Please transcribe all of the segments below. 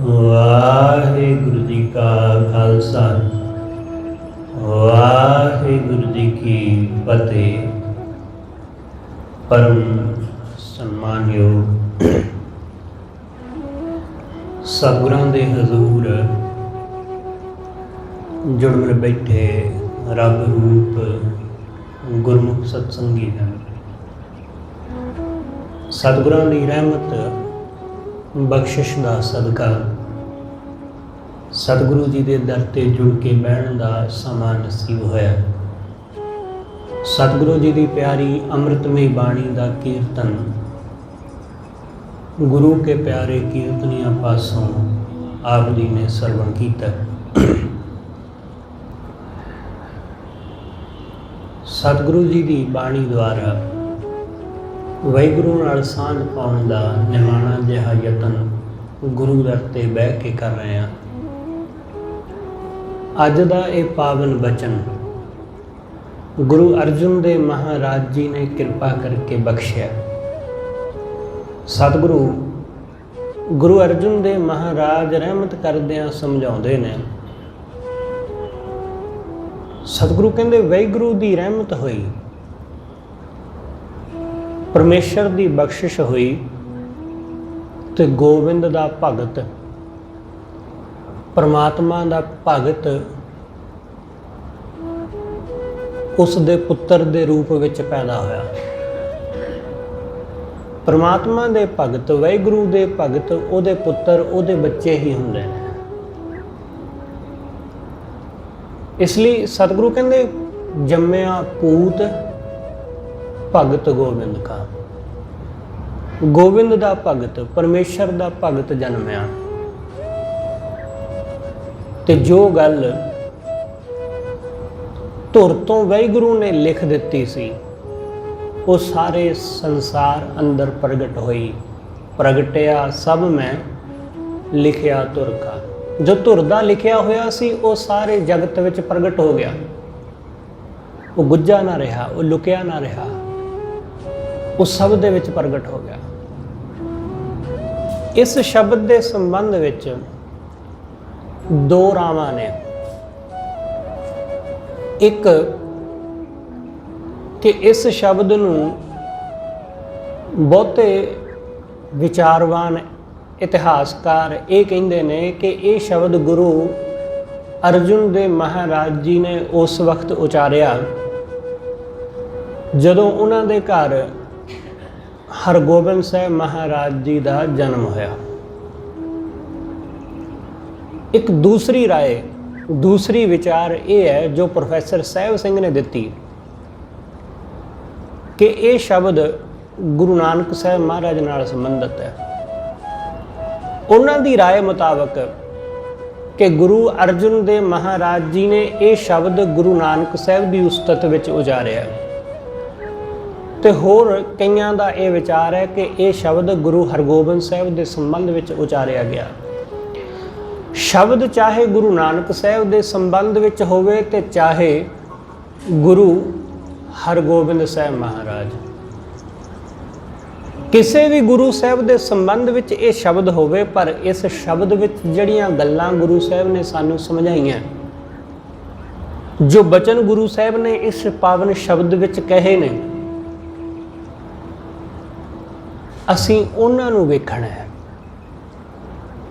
ਵਾਹਿਗੁਰੂ ਜੀ ਕਾ ਖਾਲਸਾ ਵਾਹਿਗੁਰੂ ਜੀ ਕੀ ਫਤਿਹ। परम सम्मानयोग सतगुरां दे हजूर जुड़ मिल बैठे रब रूप गुरमुख सत्संगी जन, सतगुरां दी रहमत बख्शिश दा सदका सतगुरु जी दे दर ते जुड़ के बहन दा समा नसीब होया। सतगुरु जी की प्यारी अमृतमय बाणी का कीर्तन गुरु के प्यारे कीर्तनिया पासों आप जी ने सरवण किया। सतगुरु जी की बाणी द्वारा वाहिगुरू नाल सांझ पाउण का निमाणा जिहा यतन गुरु दर ते बह के कर रहे हैं। अज का यह पावन बचन गुरु अर्जुन देव महाराज जी ने कृपा करके बख्शिया। सतगुरु गुरु अर्जुन देव महाराज रहमत करदियां समझाउंदे ने। सतगुरु कहंदे वाहिगुरू दी रहमत हुई, परमेश्वर दी बख्शिश हुई ते गोविंद दा भगत परमात्मा दा भगत उस दे पुत्र दे रूप विच पैदा होया। परमात्मा दे भगत वाहिगुरू दे भगत उहदे पुत्र उहदे बच्चे ही हुंदे ने। इसलिए सतगुरु कहंदे जम्मिया पूत भगत गोविंद का, गोविंद दा भगत परमेश्वर दा भगत जन्मिया। ते जो गल धुर तो वाहिगुरू ने लिख दिती सी वो सारे संसार अंदर प्रगट हुई। प्रगटिया सब में लिखिया धुर का। जो धुर दा लिखिया होया सी वो सारे जगत विच प्रगट हो गया। वो गुज्जा ना रहा, वो लुकिया ना रहा, वो सब दे विच प्रगट हो गया। इस शब्द के संबंध विच दो रावां ने। एक कि इस शब्द नूं बहुते विचारवान इतिहासकार ये कहते ने कि ये शब्द गुरु अर्जुन देव महाराज जी ने उस वक्त उचारिया जदों उन्हां दे घर हरगोबिंद साहब महाराज जी का जन्म होया। एक दूसरी राय दूसरी विचार ये है जो प्रोफैसर सहब सिंह ने दिती कि ये शब्द गुरु नानक साहब महाराज नाल संबंधित है। उन्हां दी राय मुताबक कि गुरु अर्जुन देव महाराज जी ने ये शब्द गुरु नानक साहब की उस्तत विच उचारिया। ते होर कईयां दा ये विचार है कि ये शब्द गुरु हरगोबिंद साहब के संबंध विच उचारिया गया। शब्द चाहे गुरु नानक साहब के संबंध विच होवे ते चाहे गुरु हरगोबिंद साहब महाराज, किसी भी गुरु साहब के संबंध विच ये शब्द होवे, पर इस शब्द विच जड़ियां गल्लां गुरु साहब ने सानू समझाइयां, जो बचन गुरु साहब ने इस पावन शब्द विच कहे ने, असीं उन्हां नूं वेखणा है,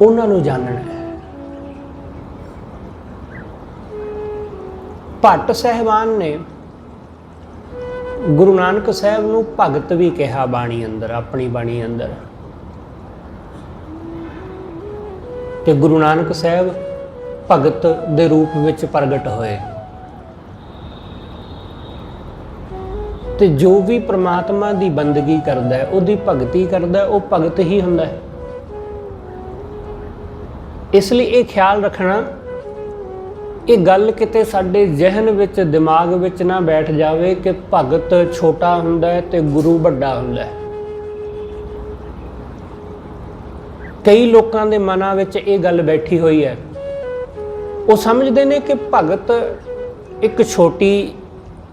उन्हां नूं जानना है। भट्ट साहिबान ने गुरु नानक साहब नूं भगत भी कहा बाणी अंदर, अपनी बाणी अंदर, कि गुरु नानक साहब भगत दे रूप विच प्रगट होए। ते जो भी परमात्मा की बंदगी करदा है, उहदी भगती करदा है, वो भगत ही हुंदा है। इसलिए ये ख्याल रखना, ये गल किते साडे जहन विच दिमाग विच ना बैठ जावे कि भगत छोटा हुंदा है ते गुरु वड्डा हुंदा है। कई लोकां दे मनां विच ये गल बैठी हुई है। वो समझदे ने कि भगत एक छोटी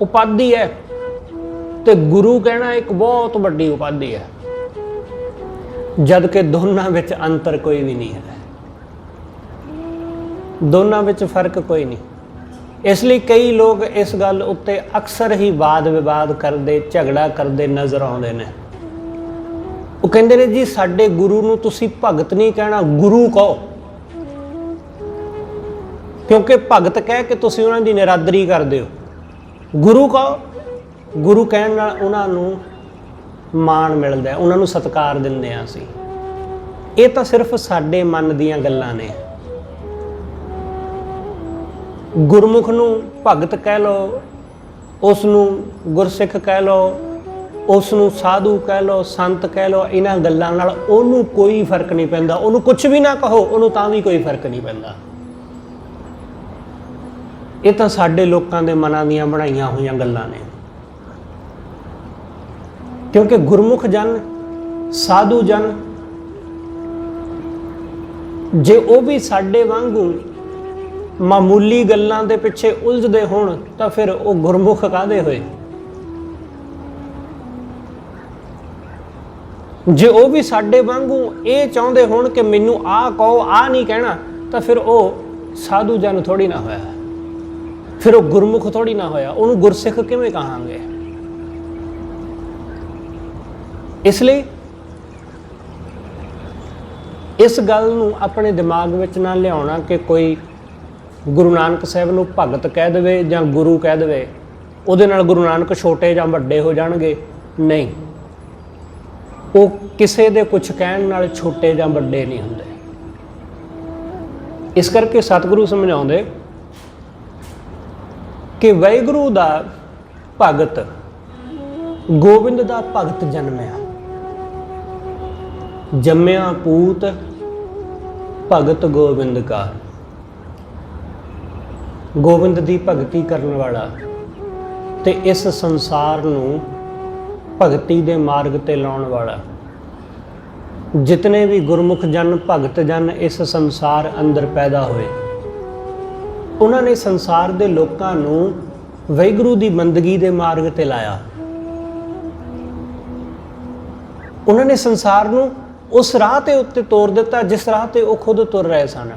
उपाधि है ते गुरु कहना एक बहुत वड्डी उपाधि है, जबकि दोनों विच अंतर कोई भी नहीं है। दोनों विच फर्क कोई नहीं। इसलिए कई लोग इस गल उत्ते अक्सर ही वाद विवाद करते झगड़ा करते नज़र आउंदे ने। वो कहते ने जी साडे गुरु नूं तुसीं भगत नहीं कहना, गुरु कहो, क्योंकि भगत कह के तुसीं उन्हां दी निरादरी करदे हो। गुरु कहो, गुरु कहण नाल उन्हां नूं मान मिलदा है, उन्हां नूं सत्कार दिंदे आ असीं। ये तां सिर्फ साडे मन दीयां गल्लां ने। गुरमुख नूं भगत कह लो, उस नूं गुरसिख कह लो, उस नूं साधु कह लो, संत कह लो, इन्हां गल्लां नाल उहनूं कोई फर्क नहीं पैंदा। उहनूं कुछ भी ना कहो, उहनूं तां भी कोई फर्क नहीं पैंदा। ये तां साडे लोकां दे मनां दीयां बनाईयां होईयां गल्लां ने। क्योंकि गुरमुख जन, साधु जन जे वो भी साडे वांगू मामूली गल्लां दे पिछे उलझदे होण तां फिर वो गुरमुख काहदे होए। जे वो भी साडे वांगू ये चाहुंदे होण कि मैनू आ कहो, आ नहीं कहना, तां फिर वो साधु जन थोड़ी ना होया, फिर वो गुरमुख थोड़ी ना होया। उहनूं गुरसिख किवें कहांगे। इसलिए इस गल नूं अपने दिमाग विच ना लियाउणा कि कोई गुरु नानक साहिब नूं भगत कह देवे जां गुरु कह देवे, उहदे नाल गुरु नानक छोटे जां वड्डे हो जाणगे। नहीं, वो किसी दे कुछ कहण नाल छोटे जां वड्डे नहीं हुंदे। इस करके सतगुरु समझाउंदे कि वाहिगुरू दा भगत गोबिंद दा भगत जन्मिया, जम्मिया पूत भगत गोबिंद का। गोबिंद दी भगती करन वाला ते इस संसार नूं भगती दे मार्ग ते लाउण वाला। जितने भी गुरमुख जन, भगत जन इस संसार अंदर पैदा होए, उन्होंने संसार दे लोकां नूं वाहिगुरू दी बंदगी दे मार्ग ते लाया। उन्होंने संसार नूं उस राह ते उत्ते तोर दिता जिस राह ते वो खुद तुर रहे सन।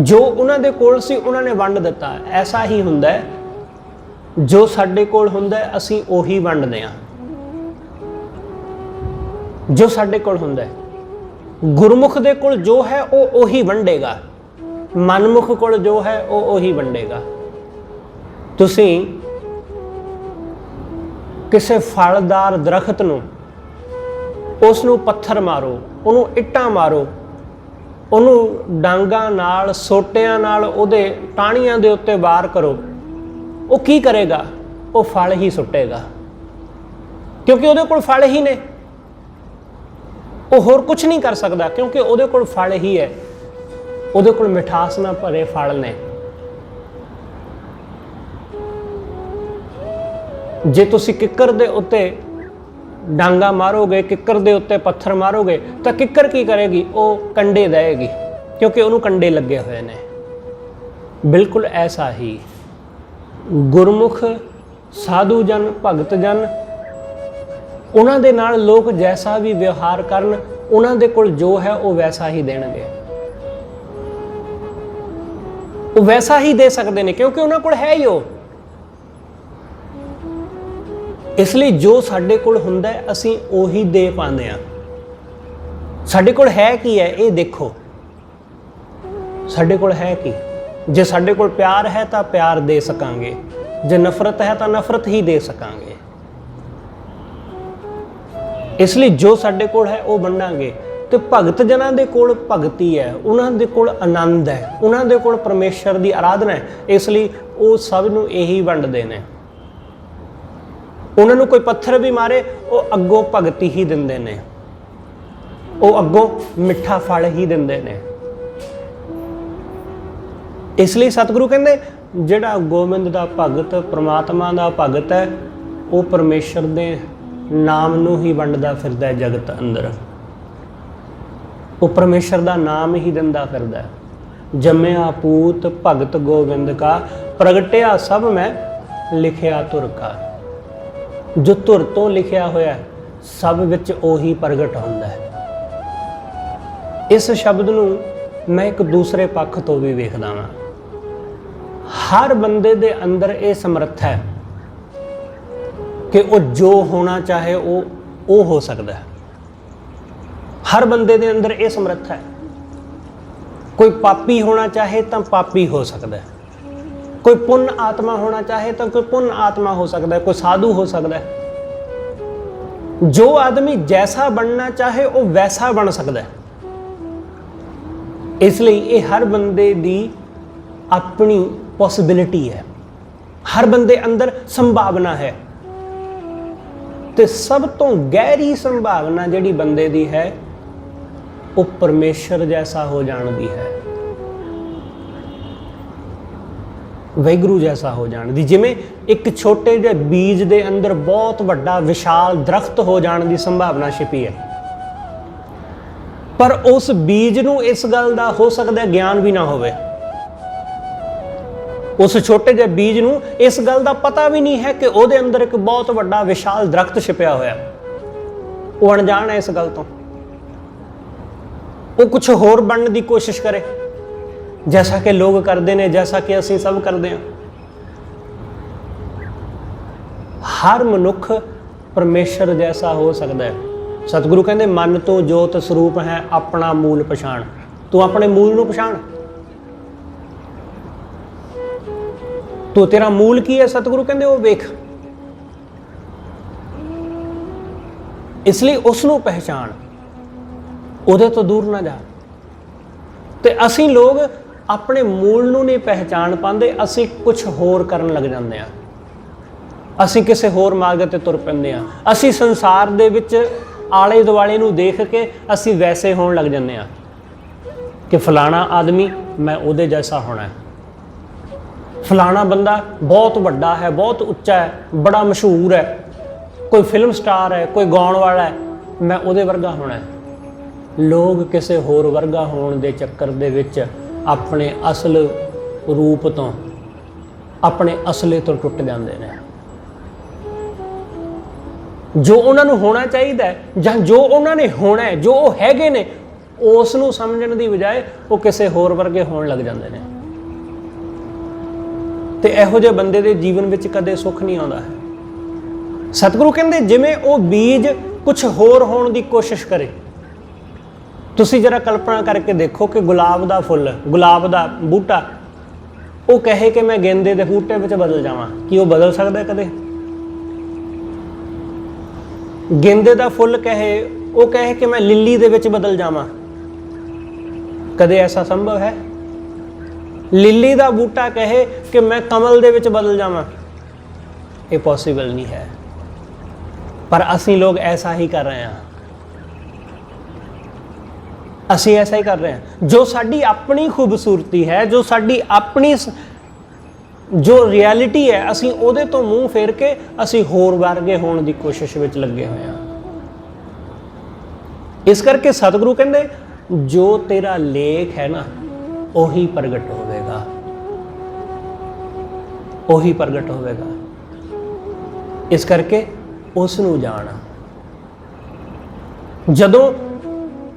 जो उन्हां दे कोल सी उन्होंने वंड दिता। ऐसा ही हुंदा है, जो साडे कोल हुंदा है असीं ओही वंडदे हां। जो साडे कोल हुंदा है, गुरमुख दे कोल जो है वो ओही वंडेगा, मनमुख कोल जो है वो ओही वंडेगा। तुसीं किसी फलदार दरख्त नूं उसनूं पत्थर मारो, उहनूं इट्टां मारो, उहनूं डांगां नाल, सोटियां नाल, उहदे टाहणियां दे उत्ते वार करो, वो की करेगा? वो फल ही सुट्टेगा, क्योंकि उहदे कोल फल ही ने। वो होर कुछ नहीं कर सकदा, क्योंकि उहदे कोल फल ही है। उहदे कोल मिठास ना भरे फल ने। जे तुसीं किक्कर दे उत्ते डांगा मारोगे, किक्कर दे उत्ते पत्थर मारोगे, तो किक्कर की करेगी? वो कंडे देगी, क्योंकि उन्होंने कंडे लगे हुए ने। बिल्कुल ऐसा ही गुरमुख, साधु जन, भगत जन, उन्हां दे नाल लोग जैसा भी व्यवहार करन, उन्हां दे कोल जो है वो वैसा ही देणगे। वो वैसा ही दे सकते हैं, क्योंकि उन्हां कोल है ही वो। इसलिए जो साडे कोल हुंदा है असीं ओही दे पांदे आ। साडे कोल है की है ये देखो, साडे कोल है की। जे साडे कोल प्यार है तो प्यार दे सकांगे, जे नफरत है तो नफरत ही दे सकांगे। इसलिए जो साडे कोल है वो वंडांगे। तो भगत जनां दे कोल भगती है, उन्हां दे कोल आनंद है, उन्हां दे कोल परमेश्वर की आराधना है। इसलिए वो सब नूं यही वंडदे ने। उन्होंने कोई पत्थर भी मारे, वो अगों भगती ही दिंदे ने, वो अगों मिठा फल ही दिंदे ने। इसलिए सतगुरु कहंदे जिहड़ा गोबिंद दा भगत, परमात्मा दा भगत है, वो परमेश्वर दे नाम नूं ही वंडदा फिरदा है जगत अंदर। वो परमेश्वर दा नाम ही दिंदा फिरदा है। जम्मिया पूत भगत गोबिंद का, प्रगटिया सब मैं लिखिया तुर का। जो धुर तो लिखिया होया सब विच ओही प्रगट हुंदा है। इस शब्द नूं मैं एक दूसरे पक्ष तो भी वेखदा वां। हर बंदे दे अंदर ये समर्थ है कि वो जो होना चाहे वो हो सकता है। हर बंदे दे अंदर ये समर्थ है। कोई पापी होना चाहे तो पापी हो सकता है, कोई पुण्य आत्मा होना चाहे तो कोई पुण्य आत्मा हो सकता है, कोई साधु हो सकता है। जो आदमी जैसा बनना चाहे वो वैसा बन सकता है। इसलिए ये हर बंदे दी अपनी पॉसिबिलिटी है, हर बंदे अंदर संभावना है। ते सब तो गहरी संभावना जिहड़ी बंदे दी है वो परमेश्वर जैसा हो जाने दी है, वाहिगुरू जैसा हो जाने दी। जिवें एक छोटे जे बीज दे अंदर बहुत वड्डा विशाल दरख्त हो जाने दी संभावना छिपी है, पर उस बीज नूं इस गल दा हो सकदा ज्ञान भी ना होवे। उस छोटे जे बीज नूं इस गल दा पता भी नहीं है कि उहदे अंदर एक बहुत वड्डा विशाल दरख्त छिपिया होया। वो अणजाण है इस गल तो। वो कुछ होर बनने की कोशिश करे, जैसा कि लोग करते हैं, जैसा कि असीं सब करते हैं। हर मनुख परमेश्वर जैसा हो सकता है। सतगुरु कहते मन तो जोत स्वरूप है अपना मूल पछाण। तू अपने मूल नूं पछाण। तो तेरा मूल की है, सतगुरु कहते वो वेख। इसलिए उसनूं पहचान, उहदे तो दूर ना जा। ते असीं लोग अपने मूल नूं नहीं पहचान पाते, असीं कुछ होर करन लग जांदे आ। असीं किसी होर मार्ग ते तुर पैंदे आ। असीं संसार दे विच आले दुआले नूं देख के असीं वैसे होण लग जांदे आ कि फलाना आदमी मैं उहदे जैसा होना है, फलाना बंदा बहुत वड्डा है, बहुत उच्चा है, बड़ा मशहूर है, कोई फिल्म स्टार है, कोई गाउण वाला है, मैं उहदे वर्गा होना है। लोग किसी होर वर्गा होने के चक्कर दे विच अपने असल रूप तो, अपने असले तो टुट जाते हैं। जो उन्होंने होना चाहिए जां जो उन्होंने होना है, जो वो हैगे ने, उस नूं समझण दी बजाय वो किसी होर वर्गे होण लग जाते हैं। तो इहो जिहे बंदे दे जीवन विच कदे सुख नहीं आउंदा है। सतगुरु कहंदे जिवें वो बीज कुछ होर होण दी कोशिश करे। तुसीं जरा कल्पना करके देखो कि गुलाब दा फुल, गुलाब दा बूटा, वो कहे कि मैं गेंदे दे बूटे विच बदल जावां, कि वो बदल सकदा कदे? गेंदे दा फुल कहे, वो कहे कि मैं लिली दे विच बदल जावां, कदे ऐसा संभव है? लिली दा बूटा कहे कि मैं कमल दे विच बदल जावां, ये पॉसिबल नहीं है। पर असीं लोग ऐसा ही कर रहे हैं। असीं ऐसा ही कर रहे हैं। जो साडी अपनी खूबसूरती है, जो साडी अपनी जो रियलिटी है, असीं उहदे तो मूँह फेर के असीं होर वर्गे होण दी कोशिश विच लगे हुए हैं। इस करके सतगुरु कहंदे जो तेरा लेख है ना ਉਹੀ प्रगट होवेगा, ਉਹੀ प्रगट होवेगा। इस करके उस नूं जाण। जदों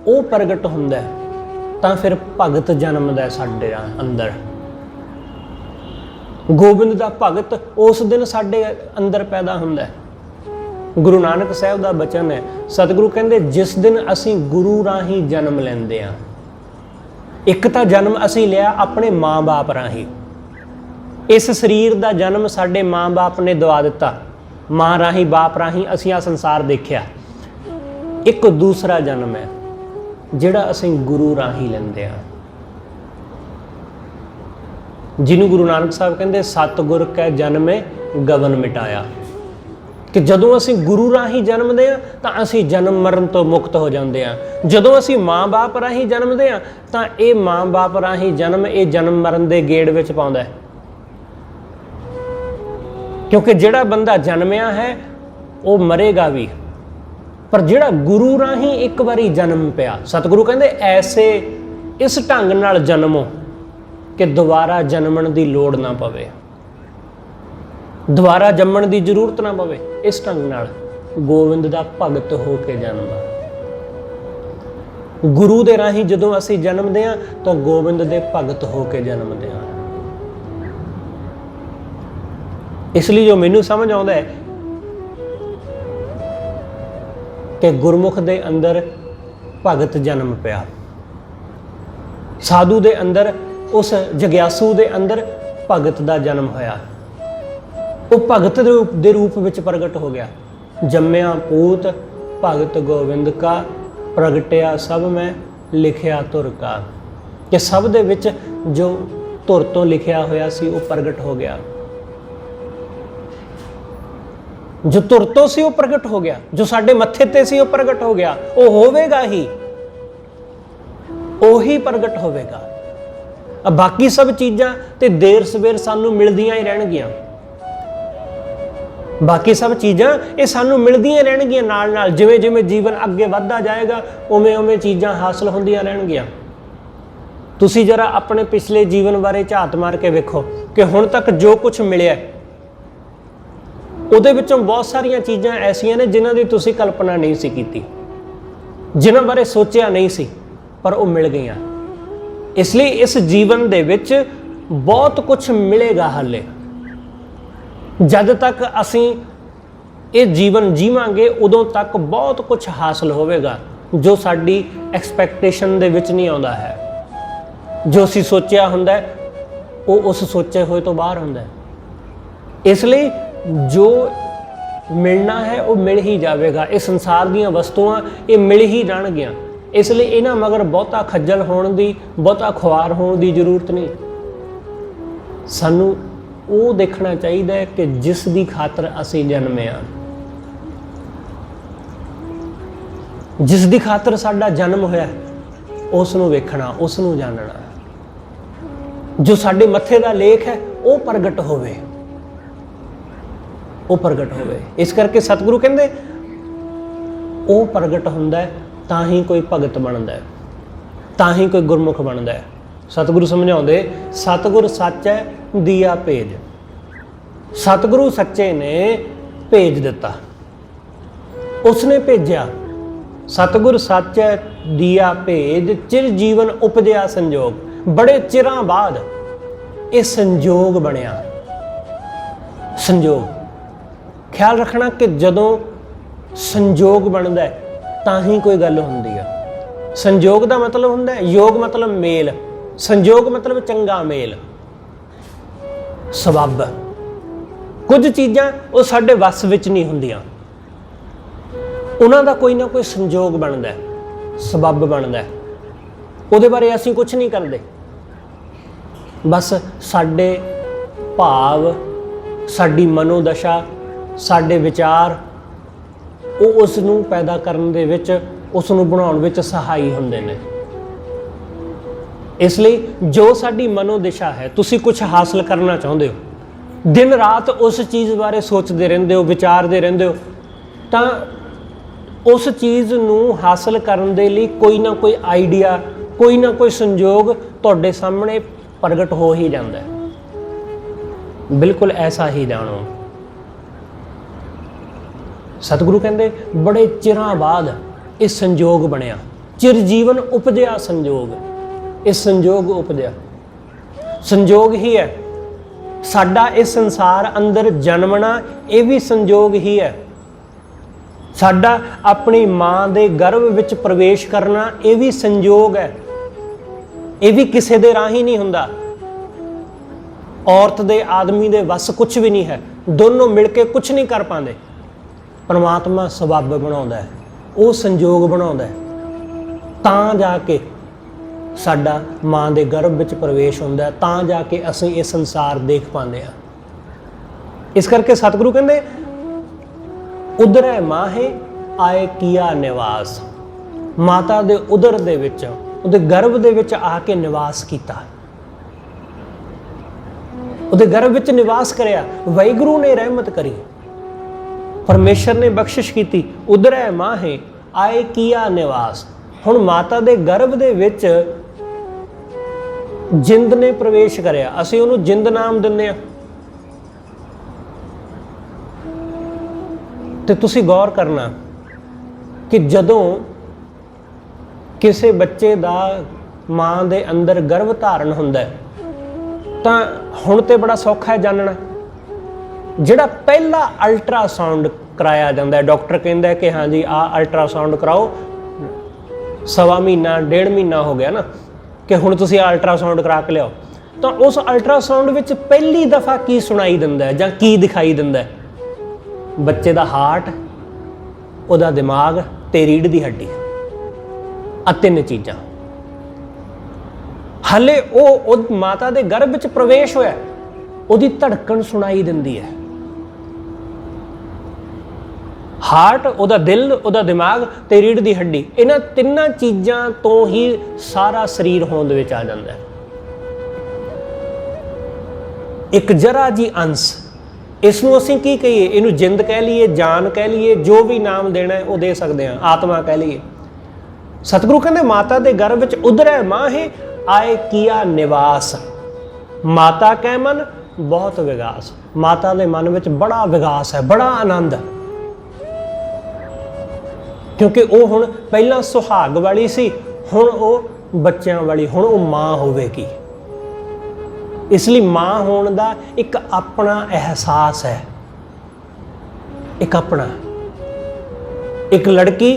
ਉਹ प्रगट हुंदा तां फिर भगत जन्मदा साडे अंदर। गोबिंद दा भगत उस दिन साडे अंदर पैदा हुंदा। गुरु नानक साहब दा बचन है, सतगुरु कहंदे जिस दिन असीं गुरु राही जन्म लैंदे आ, एक तो जन्म असीं लिया अपने माँ बाप राही। इस शरीर का जन्म साडे माँ बाप ने दवा दिता, माँ राही बाप राही असीं आ संसार देखिया। एक दूसरा जन्म है जिहड़ा असीं गुरु राही लैंदे आ, जिन्हों गुरु नानक साहब कहंदे सतगुर कै जन्मे गगन मिटाया। कि जदों असीं गुरु राही जन्मदे आ तां असीं जन्म मरण तो मुक्त हो जांदे आ। जदों असीं माँ बाप राही जन्मदे आ तां ये माँ बाप राही जन्म ये जन्म मरण दे गेड़ विच पाउंदा है। क्योंकि जिहड़ा बंदा जन्मिया है वो मरेगा भी, पर जिहड़ा गुरु राही एक बारी जन्म पिया, सतगुरु कहंदे ऐसे इस ढंग नाल जन्मो कि दोबारा जन्मण की लोड़ ना पवे, दोबारा जम्मण की जरूरत ना पवे। इस ढंग नाल गोविंद दा भगत हो के जन्मा। ਗੁਰੂ ਦੇ ਰਾਹੀਂ ਜਦੋਂ ਅਸੀਂ ਜਨਮਦੇ ਹਾਂ ਤਾਂ ਗੋਬਿੰਦ ਦੇ ਭਗਤ ਹੋ ਕੇ ਜਨਮਦੇ ਹਾਂ। ਇਸ ਲਈ ਜੋ ਮੈਨੂੰ ਸਮਝ ਆਉਂਦਾ ਹੈ ਕਿ ਗੁਰਮੁਖ ਦੇ ਅੰਦਰ ਭਗਤ ਜਨਮ ਪਿਆ, ਸਾਧੂ ਦੇ ਅੰਦਰ, ਉਸ ਜਗਿਆਸੂ ਦੇ ਅੰਦਰ ਭਗਤ ਦਾ ਜਨਮ ਹੋਇਆ। ਉਹ ਭਗਤ ਦੇ ਰੂਪ ਵਿੱਚ ਪ੍ਰਗਟ ਹੋ ਗਿਆ। ਜੰਮਿਆ ਪੂਤ ਭਗਤ ਗੋਬਿੰਦ ਕਾ, ਪ੍ਰਗਟਿਆ ਸਭ ਮੈਂ ਲਿਖਿਆ ਧੁਰ ਕਾ। ਕਿ ਸਭ ਦੇ ਵਿੱਚ ਜੋ ਧੁਰ ਤੋਂ ਲਿਖਿਆ ਹੋਇਆ ਸੀ ਉਹ ਪ੍ਰਗਟ ਹੋ ਗਿਆ। ਜੋ ਧੁਰ ਤੋਂ ਸੀ ਉਹ ਪ੍ਰਗਟ ਹੋ ਗਿਆ, ਜੋ ਸਾਡੇ ਮੱਥੇ ਤੇ ਸੀ ਉਹ ਪ੍ਰਗਟ ਹੋ ਗਿਆ। ਉਹ ਹੋਵੇਗਾ ਹੀ, ਉਹੀ ਪ੍ਰਗਟ ਹੋਵੇਗਾ। ਬਾਕੀ ਸਭ ਚੀਜ਼ਾਂ ਤੇ ਦੇਰ ਸਵੇਰ ਸਾਨੂੰ ਮਿਲਦੀਆਂ ਹੀ ਰਹਿਣਗੀਆਂ। ਬਾਕੀ ਸਭ ਚੀਜ਼ਾਂ ਇਹ ਸਾਨੂੰ ਮਿਲਦੀਆਂ ਰਹਿਣਗੀਆਂ ਨਾਲ ਨਾਲ। ਜਿਵੇਂ ਜਿਵੇਂ ਜੀਵਨ ਅੱਗੇ ਵੱਧਦਾ ਜਾਏਗਾ ਉਵੇਂ ਉਵੇਂ ਚੀਜ਼ਾਂ ਹਾਸਲ ਹੁੰਦੀਆਂ ਰਹਿਣਗੀਆਂ। ਤੁਸੀਂ ਜਰਾ ਆਪਣੇ ਪਿਛਲੇ ਜੀਵਨ ਬਾਰੇ ਝਾਤ ਮਾਰ ਕੇ ਵੇਖੋ ਕਿ ਹੁਣ ਤੱਕ ਜੋ ਕੁਝ ਮਿਲਿਆ ਉਹਦੇ ਵਿੱਚੋਂ ਬਹੁਤ ਸਾਰੀਆਂ ਚੀਜ਼ਾਂ ਐਸੀਆਂ ਨੇ ਜਿਨ੍ਹਾਂ ਦੀ ਤੁਸੀਂ ਕਲਪਨਾ ਨਹੀਂ ਸੀ ਕੀਤੀ, ਜਿਨ੍ਹਾਂ ਬਾਰੇ ਸੋਚਿਆ ਨਹੀਂ ਸੀ, ਪਰ ਉਹ ਮਿਲ ਗਈਆਂ। ਇਸ ਲਈ ਇਸ ਜੀਵਨ ਦੇ ਵਿੱਚ ਬਹੁਤ ਕੁਝ ਮਿਲੇਗਾ ਹਾਲੇ। ਜਦ ਤੱਕ ਅਸੀਂ ਇਹ ਜੀਵਨ ਜੀਵਾਂਗੇ ਉਦੋਂ ਤੱਕ ਬਹੁਤ ਕੁਝ ਹਾਸਲ ਹੋਵੇਗਾ ਜੋ ਸਾਡੀ ਐਕਸਪੈਕਟੇਸ਼ਨ ਦੇ ਵਿੱਚ ਨਹੀਂ ਆਉਂਦਾ ਹੈ। ਜੋ ਅਸੀਂ ਸੋਚਿਆ ਹੁੰਦਾ ਉਹ ਉਸ ਸੋਚੇ ਹੋਏ ਤੋਂ ਬਾਹਰ ਹੁੰਦਾ। ਇਸ ਲਈ ਜੋ ਮਿਲਣਾ ਹੈ ਉਹ ਮਿਲ ਹੀ ਜਾਵੇਗਾ। ਇਹ ਸੰਸਾਰ ਦੀਆਂ ਵਸਤੂਆਂ ਇਹ ਮਿਲ ਹੀ ਜਾਣਗੀਆਂ। ਇਸ ਲਈ ਇਹਨਾਂ ਮਗਰ ਬਹੁਤਾ ਖੱਜਲ ਹੋਣ ਦੀ, ਬਹੁਤਾ ਖੁਆਰ ਹੋਣ ਦੀ ਜ਼ਰੂਰਤ ਨਹੀਂ। ਸਾਨੂੰ ਉਹ ਦੇਖਣਾ ਚਾਹੀਦਾ ਹੈ ਕਿ ਜਿਸ ਦੀ ਖਾਤਰ ਅਸੀਂ ਜਨਮੇ ਹਾਂ, ਜਿਸ ਦੀ ਖਾਤਰ ਸਾਡਾ ਜਨਮ ਹੋਇਆ, ਉਸ ਨੂੰ ਵੇਖਣਾ, ਉਸ ਨੂੰ ਜਾਣਨਾ। ਜੋ ਸਾਡੇ ਮੱਥੇ ਦਾ ਲੇਖ ਹੈ ਉਹ ਪ੍ਰਗਟ ਹੋਵੇ, ਉਹ ਪ੍ਰਗਟ ਹੋਵੇ। ਇਸ ਕਰਕੇ ਸਤਿਗੁਰੂ ਕਹਿੰਦੇ ਉਹ ਪ੍ਰਗਟ ਹੁੰਦਾ ਤਾਂ ਹੀ ਕੋਈ ਭਗਤ ਬਣਦਾ ਹੈ, ਤਾਂ ਹੀ ਕੋਈ ਗੁਰਮੁਖ ਬਣਦਾ ਹੈ। ਸਤਿਗੁਰੂ ਸਮਝਾਉਂਦੇ, ਸਤਿਗੁਰ ਸੱਚ ਹੈ ਦੀਆ ਭੇਜ। ਸਤਿਗੁਰੂ ਸੱਚੇ ਨੇ ਭੇਜ ਦਿੱਤਾ, ਉਸਨੇ ਭੇਜਿਆ। ਸਤਿਗੁਰ ਸੱਚ ਹੈ ਦੀਆ ਭੇਜ, ਚਿਰ ਜੀਵਨ ਉਪਜਿਆ ਸੰਜੋਗ। ਬੜੇ ਚਿਰਾਂ ਬਾਅਦ ਇਹ ਸੰਜੋਗ ਬਣਿਆ। ਸੰਜੋਗ, ਖਿਆਲ ਰੱਖਣਾ ਕਿ ਜਦੋਂ ਸੰਜੋਗ ਬਣਦਾ ਤਾਂ ਹੀ ਕੋਈ ਗੱਲ ਹੁੰਦੀ ਆ। ਸੰਜੋਗ ਦਾ ਮਤਲਬ ਹੁੰਦਾ ਹੈ, ਯੋਗ ਮਤਲਬ ਮੇਲ, ਸੰਜੋਗ ਮਤਲਬ ਚੰਗਾ ਮੇਲ, ਸਬੱਬ। ਕੁਝ ਚੀਜ਼ਾਂ ਉਹ ਸਾਡੇ ਵੱਸ ਵਿੱਚ ਨਹੀਂ ਹੁੰਦੀਆਂ, ਉਹਨਾਂ ਦਾ ਕੋਈ ਨਾ ਕੋਈ ਸੰਜੋਗ ਬਣਦਾ, ਸਬੱਬ ਬਣਦਾ। ਉਹਦੇ ਬਾਰੇ ਅਸੀਂ ਕੁਝ ਨਹੀਂ ਕਰਦੇ, ਬਸ ਸਾਡੇ ਭਾਵ, ਸਾਡੀ ਮਨੋਦਸ਼ਾ, ਸਾਡੇ ਵਿਚਾਰ ਉਹ ਉਸ ਨੂੰ ਪੈਦਾ ਕਰਨ ਦੇ ਵਿੱਚ, ਉਸ ਨੂੰ ਬਣਾਉਣ ਵਿੱਚ ਸਹਾਈ ਹੁੰਦੇ ਨੇ। ਇਸ ਲਈ ਜੋ ਸਾਡੀ ਮਨੋਦਸ਼ਾ ਹੈ, ਤੁਸੀਂ ਕੁਝ ਹਾਸਲ ਕਰਨਾ ਚਾਹੁੰਦੇ ਹੋ, ਦਿਨ ਰਾਤ ਉਸ ਚੀਜ਼ ਬਾਰੇ ਸੋਚਦੇ ਰਹਿੰਦੇ ਹੋ, ਵਿਚਾਰਦੇ ਰਹਿੰਦੇ ਹੋ, ਤਾਂ ਉਸ ਚੀਜ਼ ਨੂੰ ਹਾਸਲ ਕਰਨ ਦੇ ਲਈ ਕੋਈ ਨਾ ਕੋਈ ਆਈਡੀਆ, ਕੋਈ ਨਾ ਕੋਈ ਸੰਜੋਗ ਤੁਹਾਡੇ ਸਾਹਮਣੇ ਪ੍ਰਗਟ ਹੋ ਹੀ ਜਾਂਦਾ ਹੈ। ਬਿਲਕੁਲ ਐਸਾ ਹੀ ਜਾਣੋ। ਸਤਿਗੁਰੂ ਕਹਿੰਦੇ ਬੜੇ ਚਿਰਾਂ ਬਾਅਦ ਇਹ ਸੰਜੋਗ ਬਣਿਆ, ਚਿਰ ਜੀਵਨ ਉਪਜਿਆ ਸੰਜੋਗ। ਇਹ ਸੰਜੋਗ ਉਪਜਿਆ, ਸੰਜੋਗ ਹੀ ਹੈ। ਸਾਡਾ ਇਸ ਸੰਸਾਰ ਅੰਦਰ ਜਨਮਣਾ ਇਹ ਵੀ ਸੰਜੋਗ ਹੀ ਹੈ। ਸਾਡਾ ਆਪਣੀ ਮਾਂ ਦੇ ਗਰਭ ਵਿੱਚ ਪ੍ਰਵੇਸ਼ ਕਰਨਾ ਇਹ ਵੀ ਸੰਜੋਗ ਹੈ। ਇਹ ਵੀ ਕਿਸੇ ਦੇ ਰਾਹੀਂ ਨਹੀਂ ਹੁੰਦਾ। ਔਰਤ ਦੇ ਆਦਮੀ ਦੇ ਵੱਸ ਕੁਝ ਵੀ ਨਹੀਂ ਹੈ, ਦੋਨੋਂ ਮਿਲ ਕੇ ਕੁਝ ਨਹੀਂ ਕਰ ਪਾਉਂਦੇ। ਪਰਮਾਤਮਾ ਸਬੱਬ ਬਣਾਉਂਦਾ ਹੈ, ਉਹ ਸੰਜੋਗ ਬਣਾਉਂਦਾ ਹੈ, ਤਾਂ ਜਾ ਕੇ ਸਾਡਾ ਮਾਂ ਦੇ ਗਰਭ ਵਿੱਚ ਪ੍ਰਵੇਸ਼ ਹੁੰਦਾ ਹੈ, ਤਾਂ ਜਾ ਕੇ ਅਸੀਂ ਇਹ ਸੰਸਾਰ ਦੇਖ ਪਾਉਂਦੇ ਹਾਂ। ਇਸ ਕਰਕੇ ਸਤਿਗੁਰੂ ਕਹਿੰਦੇ ਉਦਰੈ ਮਾਹੇ ਆਏ ਕੀਆ ਨਿਵਾਸ। ਮਾਤਾ ਦੇ ਉਦਰ ਦੇ ਵਿੱਚ, ਉਹਦੇ ਗਰਭ ਦੇ ਵਿੱਚ ਆ ਕੇ ਨਿਵਾਸ ਕੀਤਾ, ਉਹਦੇ ਗਰਭ ਵਿੱਚ ਨਿਵਾਸ ਕਰਿਆ। ਵਾਹਿਗੁਰੂ ਨੇ ਰਹਿਮਤ ਕਰੀ, ਪਰਮੇਸ਼ਰ ਨੇ ਬਖਸ਼ਿਸ਼ ਕੀਤੀ। ਉਦਰੈ ਮਾਹੇ ਆਏ ਕੀਆ ਨਿਵਾਸ। ਹੁਣ ਮਾਤਾ ਦੇ ਗਰਭ ਦੇ ਵਿੱਚ ਜਿੰਦ ਨੇ ਪ੍ਰਵੇਸ਼ ਕਰਿਆ, ਅਸੀਂ ਉਹਨੂੰ ਜਿੰਦ ਨਾਮ ਦਿੰਦੇ ਹਾਂ। ਤੇ ਤੁਸੀਂ ਗੌਰ ਕਰਨਾ ਕਿ ਜਦੋਂ ਕਿਸੇ ਬੱਚੇ ਦਾ ਮਾਂ ਦੇ ਅੰਦਰ ਗਰਭ ਧਾਰਨ ਹੁੰਦਾ ਹੈ, ਤਾਂ ਹੁਣ ਤੇ ਬੜਾ ਸੌਖਾ ਹੈ ਜਾਣਨਾ। ਜਿਹੜਾ ਪਹਿਲਾ ਅਲਟਰਾਸਾਊਂਡ कराया जाता है, डॉक्टर कहता है कि हाँ जी आ अल्ट्रासाउंड कराओ, 1.25 महीना 1.5 महीना हो गया ना कि हुण तुसीं अल्ट्रासाउंड करा के लियाओ, तो उस अल्ट्रासाउंड विच पहली दफ़ा की सुनाई दिंदा है जां की दिखाई दिंदा है? बच्चे दा हार्ट, उहदा दिमाग ते रीढ़ दी हड्डी, आ 3 चीज़ां। हाले वो माता दे गर्भ विच प्रवेश होया, उहदी धड़कन सुनाई दिंदी है। हार्ट, उहदा दिल, उहदा दिमाग ते रीढ़ दी हड्डी, इन्हां 3 चीज़ां तो ही सारा शरीर होंद विच आ जांदा है। एक जरा जी अंश, इसनूं असीं की कहीए, इहनूं जिंद कह लीए, जान कह लीए, जो भी नाम देना है वो दे सकते हैं, आत्मा कह लीए। सतगुरु कहते माता दे गर्भ विच उधरै माहे आए किया निवास, माता कै मन बहुत विगास। माता दे मन विच बड़ा विगास है, बड़ा आनंद है, क्योंकि वो हुण पहला सुहाग वाली सी, हुण वो बच्चों वाली, हुण वो माँ होवेगी। इसलिए माँ होने का एक अपना एहसास है, एक अपना। एक लड़की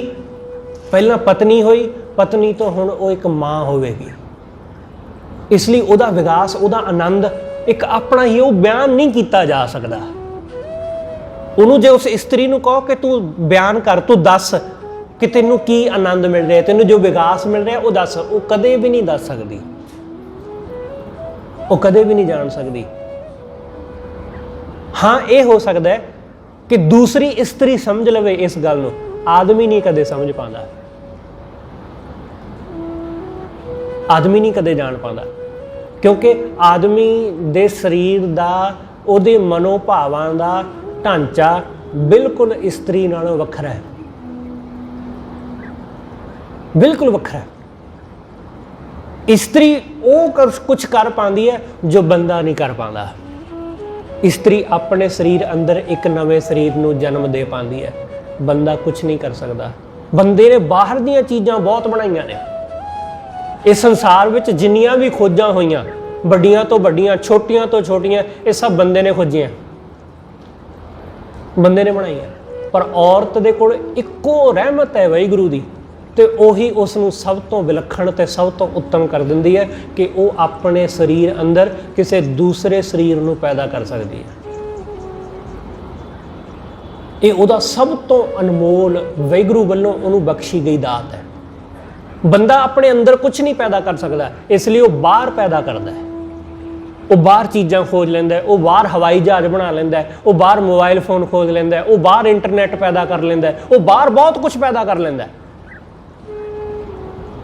पहला पत्नी हुई, पत्नी तो हुण वो एक माँ होवेगी। इसलिए उहदा विकास, उहदा आनंद एक अपना ही, वो बयान नहीं किया जा सकता। उन्होंने जे उस स्त्री नूं कहो कि तू बयान कर, तू दस कि तेनों की आनंद मिल रहा है, तेनों जो विकास मिल रहा है वो दस, वो कदे भी नहीं दस सकती, वो कदे भी नहीं जान सकती। हाँ ये हो सकता है कि दूसरी स्त्री समझ लवे इस गल नूं, आदमी नहीं कदे समझ पाता, आदमी नहीं कदे जान पाता, क्योंकि आदमी दे शरीर दा, उहदे मनोभावां दा ढांचा बिल्कुल स्त्री नालों वखरा है, बिल्कुल वखरा है। स्त्री वो कुछ कर पाती है जो बंदा नहीं कर पाता। स्त्री अपने शरीर अंदर एक नवे शरीर नूं जन्म दे पाती है, बंदा कुछ नहीं कर सकता। बंदे ने बाहर दीयां चीज़ां बहुत बनाईयां ने। इस संसार विच जिन्नियां भी खोजां होईयां, वड्डियां तो वड्डियां, छोटियां तो छोटियां, ये सब बंदे ने खोजियां, बंदे ने बनाईयां। पर औरत दे कोल इक्को रहमत है वाहिगुरू दी, तो उही उसनूं सब तो विलखण ते सब तो उत्तम कर दिंदी है कि वो अपने शरीर अंदर किसी दूसरे शरीर नूं पैदा कर सकती है। ये उहदा सब तो अनमोल वाहिगुरू वल्लों उहनूं बख्शी गई दात है। बंदा अपने अंदर कुछ नहीं पैदा कर सकता, इसलिए वो बाहर पैदा करता है। वो बाहर चीज़ां खोज लैंदा है, वो बाहर हवाई जहाज बना लैंदा है, वो बाहर मोबाइल फोन खोज लैंदा है, वो बाहर इंटरनेट पैदा कर लैंदा है, वो बाहर बहुत कुछ पैदा कर लैंदा है,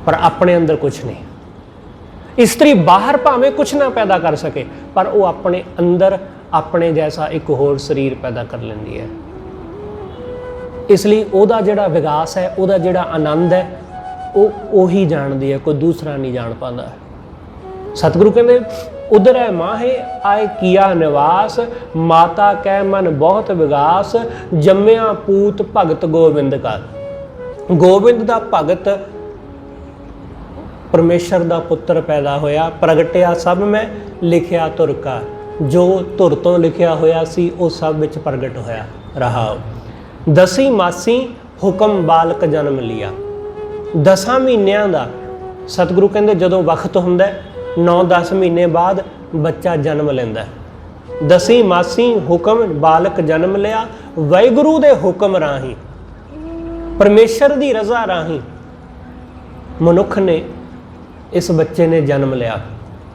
पर अपने अंदर कुछ नहीं। स्त्री बाहर भावें कुछ ना पैदा कर सके, पर वो अपने अंदर अपने जैसा एक होर शरीर पैदा कर लेंदी है। इसलिए उहदा जिहड़ा विकास है, उहदा जिहड़ा आनंद है, वो ही जानदी है, कोई दूसरा नहीं जान पाता। सतगुरु कहते उधर है माहे आए किया निवास, माता कै मन बहुत विगास, जम्मिया पूत भगत गोविंद का। गोविंद दा भगत परमेश्वर दा पुत्र पैदा होया, प्रगटिया सब में लिखिया तुर का। जो धुर तो लिखिया होया सी वो सब विच प्रगट होया रहा। दसी मासी हुक्म बालक जन्म लिया। 10 महीनों का सतगुरु कहते जदों वक्त हुंदा 9-10 महीने बाद बच्चा जन्म लैंदा। 10 मासी हुक्म बालक जन्म लिया, वाहिगुरू दे हुक्म राही, परमेश्वर दी रज़ा राही मनुख ने इस बच्चे ने जन्म लिया।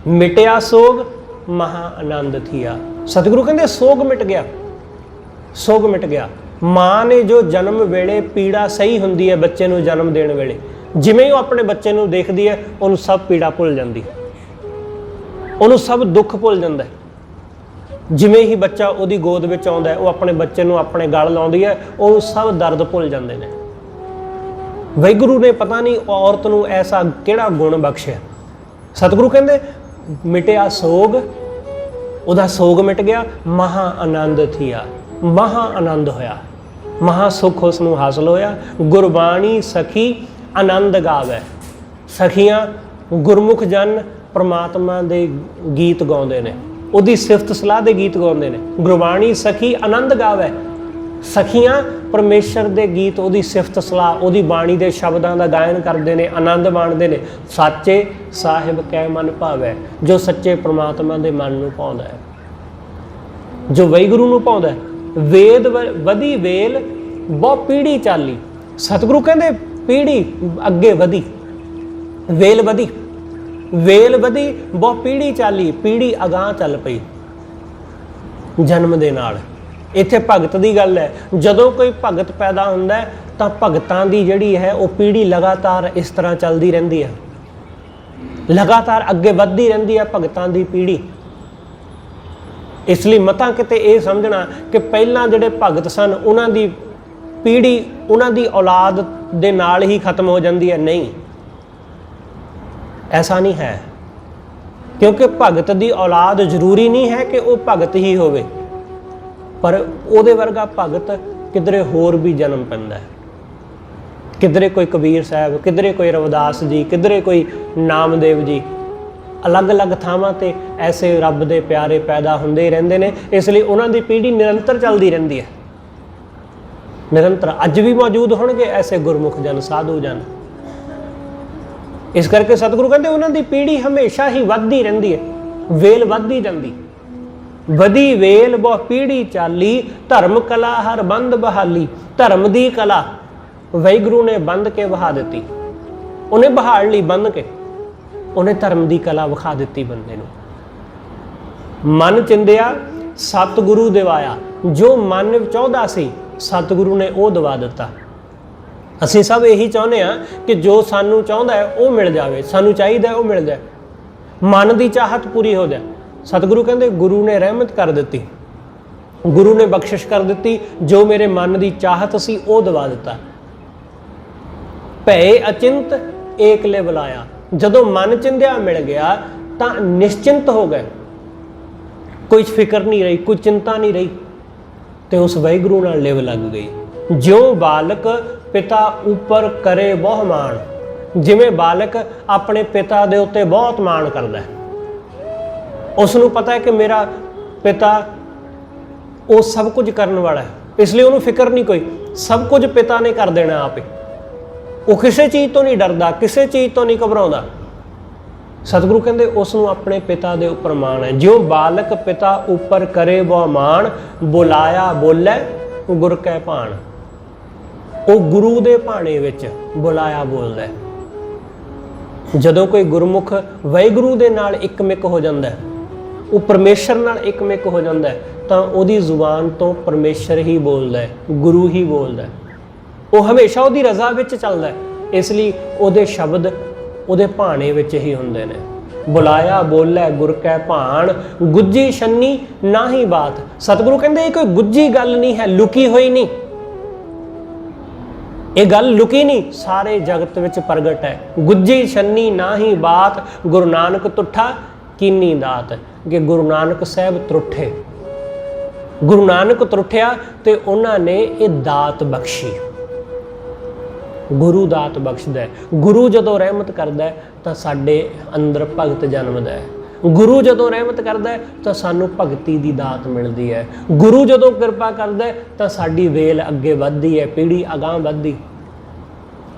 मिटिया सोग महा आनंद थिया। सतगुरु कहते सोग मिट गया, सोग मिट गया। माँ ने जो जन्म वेले पीड़ा सही हुंदी है बच्चे नूं जन्म देने वेले, जिवें वो अपने बच्चे नूं देखदी है उन्होंने सब पीड़ा भुल जाती, उन्होंने सब दुख भुल जाता है। जिवें ही बच्चा उहदी गोद विच आउंदा है, वो अपने बच्चे नूं अपने गल लाउंदी है, उन्होंने सब दर्द भुल जाते हैं। वाहिगुरू ने पता नहीं औरत नूं ऐसा किहड़ा गुण बख्शिया। सतगुरु कहते मिटिया सोग, उहदा सोग मिट गया, महा आनंद थिया, महा आनंद होया, महा सुख उसनूं हासिल होया। गुरबाणी सखी आनंद गावे। सखियां गुरमुख जन परमात्मा दे गीत गाउंदे ने, ਉਹਦੀ ਸਿਫਤ ਸਲਾਹ ਦੇ ਗੀਤ ਗਾਉਂਦੇ ਨੇ। ਗੁਰਬਾਣੀ ਸਖੀ ਆਨੰਦ ਗਾਵੇ, ਸਖੀਆਂ ਪਰਮੇਸ਼ਰ ਦੇ ਗੀਤ, ਉਹਦੀ ਸਿਫਤ ਸਲਾਹ, ਉਹਦੀ ਬਾਣੀ ਦੇ ਸ਼ਬਦਾਂ ਦਾ ਗਾਇਨ ਕਰਦੇ ਨੇ, ਆਨੰਦ ਮਾਣਦੇ ਨੇ। ਸਾਚੇ ਸਾਹਿਬ ਕੈ ਮਨ ਭਾਵੈ, ਜੋ ਸੱਚੇ ਪ੍ਰਮਾਤਮਾ ਦੇ ਮਨ ਨੂੰ ਭਾਉਂਦਾ ਹੈ, ਜੋ ਵਾਹਿਗੁਰੂ ਨੂੰ ਭਾਉਂਦਾ ਹੈ। ਵੇਦ ਵਧੀ ਵੇਲ ਬਹੁ ਪੀੜੀ ਚਾਲੀ, ਸਤਿਗੁਰੂ ਕਹਿੰਦੇ ਪੀੜੀ ਅੱਗੇ ਵਧੀ, ਵੇਲ ਵਧੀ, ਵੇਲ ਵਧੀ ਬਹੁ ਪੀੜੀ ਚਾਲੀ, ਪੀੜੀ ਅਗਾਂਹ ਚੱਲ ਪਈ ਜਨਮ ਦੇ ਨਾਲ। ਇੱਥੇ ਭਗਤ ਦੀ ਗੱਲ ਹੈ। ਜਦੋਂ ਕੋਈ ਭਗਤ ਪੈਦਾ ਹੁੰਦਾ ਹੈ ਤਾਂ ਭਗਤਾਂ ਦੀ ਜਿਹੜੀ ਹੈ ਉਹ ਪੀੜੀ ਲਗਾਤਾਰ ਇਸ ਤਰ੍ਹਾਂ ਚੱਲਦੀ ਰਹਿੰਦੀ ਹੈ, ਲਗਾਤਾਰ ਅੱਗੇ ਵੱਧਦੀ ਰਹਿੰਦੀ ਹੈ ਭਗਤਾਂ ਦੀ ਪੀੜੀ। ਇਸ ਲਈ ਮਤਾਂ ਕਿਤੇ ਇਹ ਸਮਝਣਾ ਕਿ ਪਹਿਲਾਂ ਜਿਹੜੇ ਭਗਤ ਸਨ ਉਹਨਾਂ ਦੀ ਪੀੜੀ ਉਹਨਾਂ ਦੀ ਔਲਾਦ ਦੇ ਨਾਲ ਹੀ ਖਤਮ ਹੋ ਜਾਂਦੀ ਹੈ, ਨਹੀਂ, ऐसा नहीं है। क्योंकि भगत की औलाद जरूरी नहीं है कि वह भगत ही होवे, पर ਉਹਦੇ वर्गा भगत किधरे होर भी जन्म पैंदा है। किधरे कोई कबीर साहब, किधरे कोई रविदास जी, किधरे कोई नामदेव जी, अलग अलग थावां ते ऐसे रब दे प्यारे पैदा हुंदे रहिंदे ने। इसलिए उन्हां दी पीढ़ी निरंतर चलदी रहिंदी है, निरंतर। अज भी मौजूद होणगे ऐसे गुरमुख जन, साधु जन। इस करके सतगुरु कहते उन्हां दी पीढ़ी हमेशा ही वधदी रहिंदी है, वेल वधदी जांदी। वधी वेल बहु पीढ़ी चाली, धर्म कला हर बंद बहाली। धर्म दी कला वाहिगुरू ने बंद के वहा दिती, उन्हें बहाल ली बंद के, उन्हें धर्म दी कला विखा दिती बंदे नूं। मन चिंदिया सतगुरु दिवाया, जो मन चाहुंदा सी सतगुरु ने वो दवा दिता। ਅਸੀਂ ਸਭ ਇਹੀ ਚਾਹੁੰਦੇ ਹਾਂ ਕਿ ਜੋ ਸਾਨੂੰ ਚਾਹੁੰਦਾ ਹੈ ਉਹ ਮਿਲ ਜਾਵੇ, ਸਾਨੂੰ ਚਾਹੀਦਾ ਉਹ ਮਿਲ ਜਾਏ, ਮਨ ਦੀ ਚਾਹਤ ਪੂਰੀ ਹੋ ਜਾਏ। ਸਤਿਗੁਰੂ ਕਹਿੰਦੇ ਗੁਰੂ ਨੇ ਰਹਿਮਤ ਕਰ ਦਿੱਤੀ, ਗੁਰੂ ਨੇ ਬਖਸ਼ਿਸ਼ ਕਰ ਦਿੱਤੀ, ਜੋ ਮੇਰੇ ਮਨ ਦੀ ਚਾਹਤ ਸੀ ਉਹ ਦਵਾ ਦਿੱਤਾ। ਭੈ ਅਚਿੰਤ ਏਕਲੇ ਬੁਲਾਇਆ, ਜਦੋਂ ਮਨ ਚਿੰਦਿਆ ਮਿਲ ਗਿਆ ਤਾਂ ਨਿਸ਼ਚਿੰਤ ਹੋ ਗਏ, ਕੋਈ ਫਿਕਰ ਨਹੀਂ ਰਹੀ, ਕੋਈ ਚਿੰਤਾ ਨਹੀਂ ਰਹੀ, ਤੇ ਉਸ ਵਾਹਿਗੁਰੂ ਨਾਲ ਲਿਵ ਲੱਗ ਗਈ। ਜਿਉਂ ਬਾਲਕ पिता उपर करे बहु मान, जिमें बालक अपने पिता दे उत्ते बहुत मान करता है, उसनूं पता है कि मेरा पिता वो सब कुछ करने वाला है, इसलिए उन्होंने फिक्र नहीं कोई, सब कुछ पिता ने कर देना आप ही। वो किसी चीज़ तो नहीं डरदा, किसी चीज़ तो नहीं घबराउंदा। सतगुरु कहते उसनूं अपने पिता दे उपर मान है। ज्यों बालक पिता उपर करे बहु मान, बुलाया बोलै गुर कै भाण। ਉਹ ਗੁਰੂ ਦੇ ਭਾਣੇ ਵਿੱਚ ਬੁਲਾਇਆ ਬੋਲਦਾ ਹੈ। ਜਦੋਂ ਕੋਈ ਗੁਰਮੁਖ ਵਾਹਿਗੁਰੂ ਦੇ ਨਾਲ ਇੱਕਮਿਕ ਹੋ ਜਾਂਦਾ ਹੈ, ਉਹ ਪਰਮੇਸ਼ਰ ਨਾਲ ਇੱਕਮਿਕ ਹੋ ਜਾਂਦਾ ਹੈ, ਤਾਂ ਉਹਦੀ ਜ਼ੁਬਾਨ ਤੋਂ ਪਰਮੇਸ਼ਰ ਹੀ ਬੋਲਦਾ ਹੈ, ਗੁਰੂ ਹੀ ਬੋਲਦਾ ਹੈ। ਉਹ ਹਮੇਸ਼ਾ ਉਹਦੀ ਰਜ਼ਾ ਵਿੱਚ ਚੱਲਦਾ ਹੈ, ਇਸ ਲਈ ਉਹਦੇ ਸ਼ਬਦ ਉਹਦੇ ਭਾਣੇ ਵਿੱਚ ਹੀ ਹੁੰਦੇ ਨੇ। ਬੁਲਾਇਆ ਬੋਲੇ ਗੁਰ ਕੈ ਭਾਣ, ਗੁੱਜੀ ਛੰਨੀ ਨਾ ਹੀ ਬਾਤ। ਸਤਿਗੁਰੂ ਕਹਿੰਦੇ ਇਹ ਕੋਈ ਗੁੱਜੀ ਗੱਲ ਨਹੀਂ ਹੈ, ਲੁਕੀ ਹੋਈ ਨਹੀਂ, ਇਹ ਗੱਲ ਲੁਕੀ ਨਹੀਂ, ਸਾਰੇ ਜਗਤ ਵਿੱਚ ਪ੍ਰਗਟ ਹੈ। ਗੁੱਜੀ ਛੰਨੀ ਨਾ ਹੀ ਬਾਤ, ਗੁਰੂ ਨਾਨਕ ਤੁਠਾ ਕੀਨੀ ਦਾਤ। ਕਿ ਗੁਰੂ ਨਾਨਕ ਸਾਹਿਬ ਤਰੁੱਠੇ, ਗੁਰੂ ਨਾਨਕ ਤਰੁੱਠਿਆ ਤੇ ਉਹਨਾਂ ਨੇ ਇਹ ਦਾਤ ਬਖਸ਼ੀ। ਗੁਰੂ ਦਾਤ ਬਖਸ਼ਦਾ ਹੈ। ਗੁਰੂ ਜਦੋਂ ਰਹਿਮਤ ਕਰਦਾ ਹੈ ਤਾਂ ਸਾਡੇ ਅੰਦਰ ਭਗਤ ਜਨਮਦਾ ਹੈ। ਗੁਰੂ ਜਦੋਂ ਰਹਿਮਤ ਕਰਦਾ ਹੈ ਤਾਂ ਸਾਨੂੰ ਭਗਤੀ ਦੀ ਦਾਤ ਮਿਲਦੀ ਹੈ। ਗੁਰੂ ਜਦੋਂ ਕਿਰਪਾ ਕਰਦਾ ਹੈ ਤਾਂ ਸਾਡੀ ਵੇਲ ਅੱਗੇ ਵੱਧਦੀ ਹੈ, ਪੀੜੀ ਅਗਾਂਹ ਵੱਧਦੀ।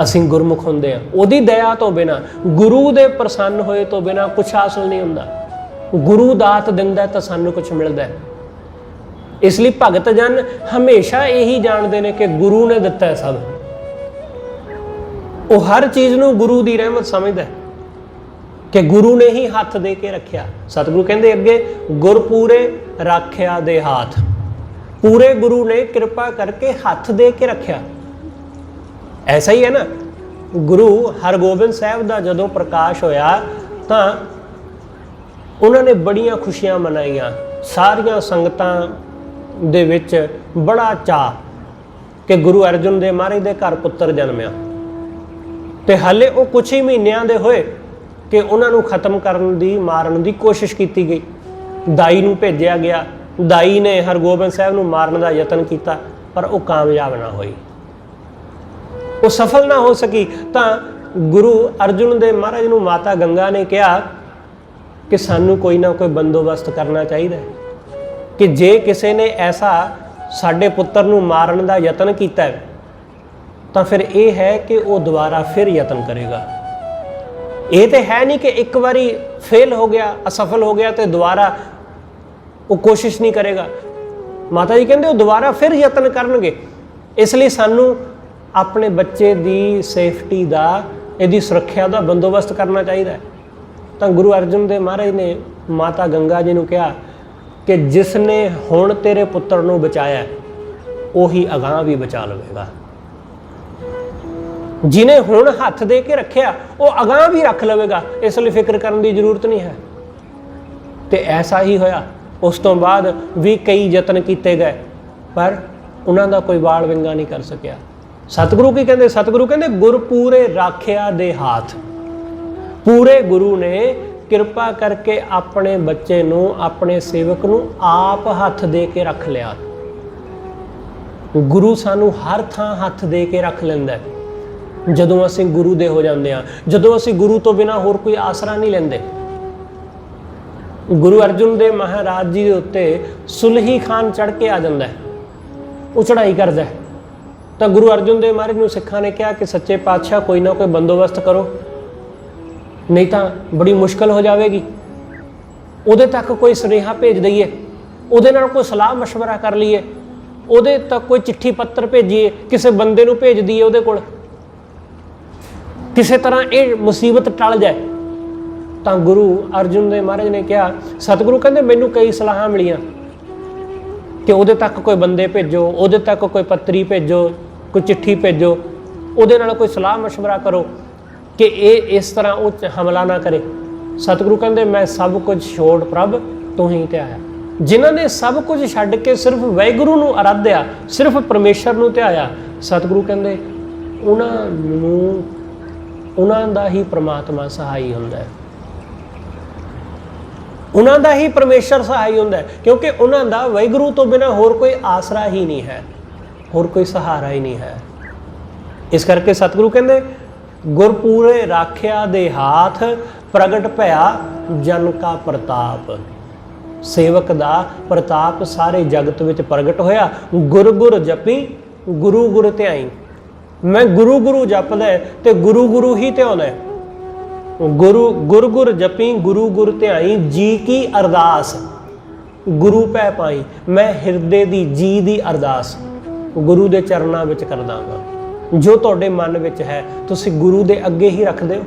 ਅਸੀਂ ਗੁਰਮੁਖ ਹੁੰਦੇ ਹਾਂ, ਉਹਦੀ ਦਇਆ ਤੋਂ ਬਿਨਾਂ, ਗੁਰੂ ਦੇ ਪ੍ਰਸੰਨ ਹੋਏ ਤੋਂ ਬਿਨਾਂ ਕੁਛ ਹਾਸਲ ਨਹੀਂ ਹੁੰਦਾ। ਗੁਰੂ ਦਾਤ ਦਿੰਦਾ ਤਾਂ ਸਾਨੂੰ ਕੁਛ ਮਿਲਦਾ ਹੈ। ਇਸ ਲਈ ਭਗਤ ਜਨ ਹਮੇਸ਼ਾ ਇਹੀ ਜਾਣਦੇ ਨੇ ਕਿ ਗੁਰੂ ਨੇ ਦਿੱਤਾ ਹੈ ਸਭ। ਉਹ ਹਰ ਚੀਜ਼ ਨੂੰ ਗੁਰੂ ਦੀ ਰਹਿਮਤ ਸਮਝਦਾ ਹੈ ਕਿ ਗੁਰੂ ਨੇ ਹੀ ਹੱਥ ਦੇ ਕੇ ਰੱਖਿਆ। ਸਤਿਗੁਰੂ ਕਹਿੰਦੇ ਅੱਗੇ, ਗੁਰ ਪੂਰੇ ਰਾਖਿਆ ਦੇ ਹਾਥ। ਪੂਰੇ ਗੁਰੂ ਨੇ ਕਿਰਪਾ ਕਰਕੇ ਹੱਥ ਦੇ ਕੇ ਰੱਖਿਆ। ਐਸਾ ਹੀ ਹੈ ਨਾ, ਗੁਰੂ ਹਰਗੋਬਿੰਦ ਸਾਹਿਬ ਦਾ ਜਦੋਂ ਪ੍ਰਕਾਸ਼ ਹੋਇਆ ਤਾਂ ਉਹਨਾਂ ਨੇ ਬੜੀਆਂ ਖੁਸ਼ੀਆਂ ਮਨਾਈਆਂ। ਸਾਰੀਆਂ ਸੰਗਤਾਂ ਦੇ ਵਿੱਚ ਬੜਾ ਚਾਅ ਕਿ ਗੁਰੂ ਅਰਜਨ ਦੇਵ ਮਹਾਰਾਜ ਦੇ ਘਰ ਪੁੱਤਰ ਜਨਮਿਆ। ਤੇ ਹਾਲੇ ਉਹ ਕੁਛ ਹੀ ਮਹੀਨਿਆਂ ਦੇ ਹੋਏ ਕਿ ਉਹਨਾਂ ਨੂੰ ਖਤਮ ਕਰਨ ਦੀ, ਮਾਰਨ ਦੀ ਕੋਸ਼ਿਸ਼ ਕੀਤੀ ਗਈ। ਦਾਈ ਨੂੰ ਭੇਜਿਆ ਗਿਆ, ਦਾਈ ਨੇ ਹਰਗੋਬਿੰਦ ਸਾਹਿਬ ਨੂੰ ਮਾਰਨ ਦਾ ਯਤਨ ਕੀਤਾ, ਪਰ ਉਹ ਕਾਮਯਾਬ ਨਾ ਹੋਈ, ਉਹ ਸਫਲ ਨਾ ਹੋ ਸਕੀ। ਤਾਂ गुरु अर्जुन दे महाराज नूं माता गंगा ने कहा कि सानू कोई ना कोई बंदोबस्त करना चाहिए कि जे किसी ने ऐसा साडे पुत्र नूं मारन दा यतन कीता है तो फिर ये है कि वो दोबारा फिर यतन करेगा। ये तो है नहीं कि एक बारी फेल हो गया, असफल हो गया तो दोबारा वो कोशिश नहीं करेगा। माता जी कहते वो दोबारा फिर यतन करनगे। इसलिए सानू अपने बच्चे की सेफ्टी का, यदि सुरक्षा का बंदोबस्त करना चाहिए। तो गुरु अर्जन देव महाराज ने माता गंगा जी ने कहा कि जिसने हुण तेरे पुत्र नूं बचाया उही अगां भी बचा लवेगा। जिन्हें हुण हथ दे के रखिया वो अगां भी रख लवेगा, इसलिए फिक्र करने की जरूरत नहीं है। तो ऐसा ही होया। उस तो बाद भी कई यतन किए गए पर उन्हों का कोई वाल विंगा नहीं कर सकिया। सतगुरु की कहते, सतगुरु कहते गुर पूरे राखिया दे हाथ। पूरे गुरु ने किरपा करके अपने बच्चे नूं, अपने सेवक नूं आप हथ दे के रख लिया। गुरु सानू हर थां हथ दे के रख लैंदा है। जदों असीं गुरु दे हो जांदे आ, जदों असीं गुरु तो बिना होर कोई आसरा नहीं लैंदे। गुरु अर्जुन देव महाराज जी के उत्ते सुलही खान चढ़ के आ जाता है, वो चढ़ाई करता है। तो गुरु अर्जुन देव महाराज नूं सिखां ने कहा कि सच्चे पातशाह कोई ना कोई बंदोबस्त करो, नहीं तो बड़ी मुश्किल हो जाएगी। उहदे तक कोई सुनेहा भेज दईए, उहदे नाल कोई सलाह मशवरा कर लीए, उहदे तक कोई चिट्ठी पत्र भेजीए, किसी बंदे नूं भेज दईए उहदे कोल, किसी तरह ये मुसीबत टल जाए। तो गुरु अर्जुन देव महाराज ने कहा, सतगुरु कहते मैनू कई सलाह मिलियां कि उहदे तक कोई बंदे भेजो, उहदे तक कोई पत्री भेजो, कोई चिट्ठी भेजो, उहदे नाल कोई सलाह मशवरा करो कि ये इस तरह वो हमला ना करे। सतगुरु कहते मैं सब कुछ छोड़ प्रभ तू ही ध्याया। जिन्हों ने सब कुछ छड्ड के सिर्फ वाहिगुरू नूं आराध्या, सिर्फ परमेश्वर नूं ध्याया, सतगुरु कहते उन्हां दा ही परमात्मा सहाई हुंदा है, उन्हां दा ही परमेश्वर सहाई हुंदा है। क्योंकि उन्हां दा वाहिगुरू तो बिना होर कोई आसरा ही नहीं है, होर कोई सहारा ही नहीं है। इस करके सतगुरु कहते गुरपूरे राखिया दे हाथ, प्रगट भया जन का प्रताप। सेवक दा प्रताप सारे जगत विच प्रगट होया। गुर गुर जपी गुरु गुर ध्याई। मैं गुरु गुरु जपदा है ते गुरु गुरु ही ध्याउंदा है। गुरु गुर गुर जपी गुरु गुर ध्याई, जी की अरदास गुरु पै पाई। मैं हिरदे दी जी दी अरदास गुरु दे चरनां विच करदा हां। जो तुहाडे मन विच है तुसीं गुरु दे अगे ही रखदे हो।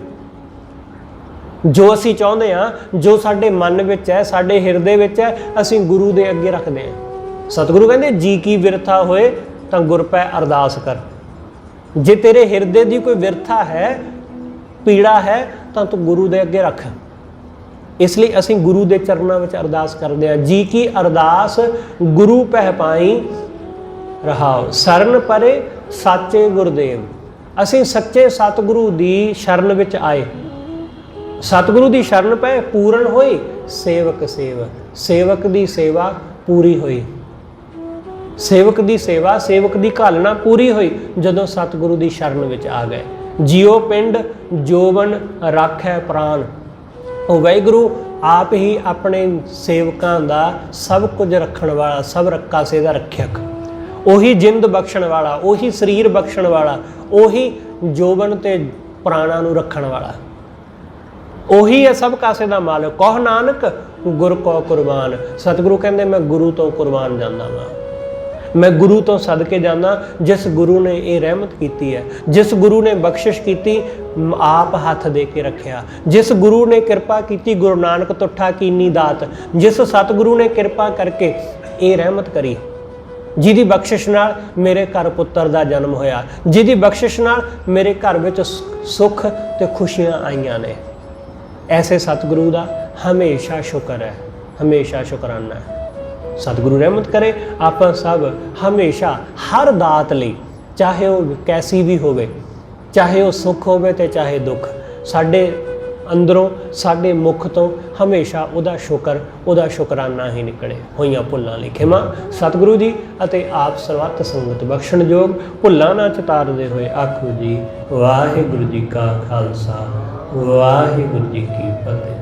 जो असीं चाहुंदे हां, जो साडे मन विच है, साडे हिरदे विच है, असीं गुरु दे अगे रखदे हां। सतगुरु कहंदे जी की विरथा होए तां गुर पै अरदास कर। जे तेरे हिरदे दी कोई विरथा है, पीड़ा है, तो तू गुरु दे अगे रख। इसलिए असीं गुरु दे चरनां विच अरदास करदे हां। जी की अरदास गुरु पै पाई रहाओ, सरन परे साचे गुरदेव। असीं सच्चे सतगुरु दी शरण विच आए। सतगुरु दी शरण पै पूर्ण होई सेवक सेव। सेवक दी सेवा पूरी हुई, सेवक दी सेवा, सेवक दी घालना पूरी हुई जदों सतगुरु दी शरण विच आ गए। जियो पिंड जोवन राखै प्राण। वो वाहिगुरू आप ही अपने सेवकां दा सब कुछ रखण वाला, सब रक्कासे दा रखियक। ਉਹੀ ਜਿੰਦ ਬਖਸ਼ਣ ਵਾਲਾ, ਉਹੀ ਸਰੀਰ ਬਖਸ਼ਣ ਵਾਲਾ, ਉਹੀ ਜੋਬਨ ਤੇ ਪ੍ਰਾਣਾਂ ਨੂੰ ਰੱਖਣ ਵਾਲਾ, ਉਹੀ ਹੈ ਸਭ ਕਾਸੇ ਦਾ ਮਾਲਕ। ਕਹ ਨਾਨਕ ਗੁਰ ਕੋ ਕੁਰਬਾਨ। ਸਤਿਗੁਰੂ ਕਹਿੰਦੇ ਮੈਂ ਗੁਰੂ ਤੋਂ ਕੁਰਬਾਨ ਜਾਂਦਾ ਵਾਂ, मैं गुरु तो सदके जाना जिस गुरु ने ये रहमत की है, जिस गुरु ने बख्शिश की आप हाथ दे के रखिया, जिस गुरु ने कृपा की गुरु नानक तुठा कीनी दात, जिस सतगुरु ने कृपा करके ये रहमत करी, जिहदी बख्शिश नाल मेरे घर पुत्र दा जन्म होया, जिहदी बख्शिश नाल मेरे घर विच सुख ते खुशियां आईयां ने। ऐसे सतगुरु दा हमेशा शुक्र है, हमेशा शुकराना है। सतगुरु रहमत करे आप सब हमेशा हर दात लई, चाहे वो कैसी भी होवे, चाहे वो सुख होवे ते चाहे दुख। साडे ਅੰਦਰੋਂ ਸਾਡੇ ਮੁਖ ਤੋਂ ਹਮੇਸ਼ਾ ਉਹਦਾ ਸ਼ੁਕਰ, ਉਹਦਾ ਸ਼ੁਕਰਾਨਾ ਹੀ ਨਿਕਲੇ। ਹੋਈਆਂ ਭੁੱਲਾਂ ਲਈ ਖਿਮਾ ਸਤਿਗੁਰੂ ਜੀ ਅਤੇ ਆਪ ਸਰਬੱਤ ਸੰਗਤ ਬਖਸ਼ਣਯੋਗ। ਭੁੱਲਾਂ ਨਾ ਚਿਤਾਰਦੇ ਹੋਏ ਆਖੋ ਜੀ ਵਾਹਿਗੁਰੂ ਜੀ ਕਾ ਖਾਲਸਾ ਵਾਹਿਗੁਰੂ ਜੀ ਕੀ ਫਤਿਹ।